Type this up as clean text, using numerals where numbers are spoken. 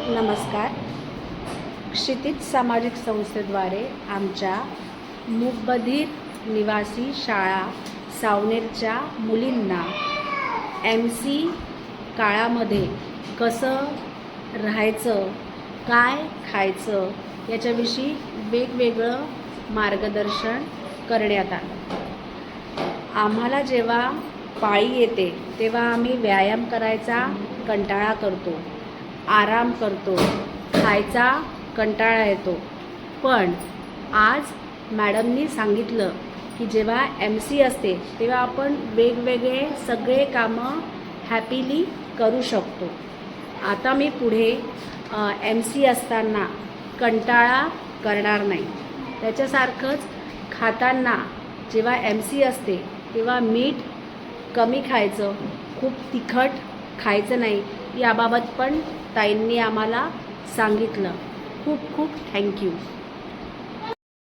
नमस्कार. क्षितिज सामाजिक संस्थेद्वारे आमच्या मूकबधीर निवासी शाळा सावनेरच्या मुलींना MC काळामध्ये कसं राहायचं, काय खायचं याच्याविषयी वेगवेगळं मार्गदर्शन करण्यात आलं. आम्हाला जेव्हा पाळी येते तेव्हा आम्ही व्यायाम करायचा कंटाळा करतो, आराम करतो, खायचा कंटाळा येतो. पण आज मॅडमनी सांगितलं की जेव्हा MC असते तेव्हा आपण वेगवेगळे सगळे कामं हॅपीली करू शकतो. आता मी पुढे MC असताना कंटाळा करणार नाही. त्याच्यासारखंच खाताना जेव्हा MC असते तेव्हा मीठ कमी खायचं, खूप तिखट खायचं नाही. याबाबत पण ताईंनी आम्हाला सांगितलं. खूप खूप थँक्यू.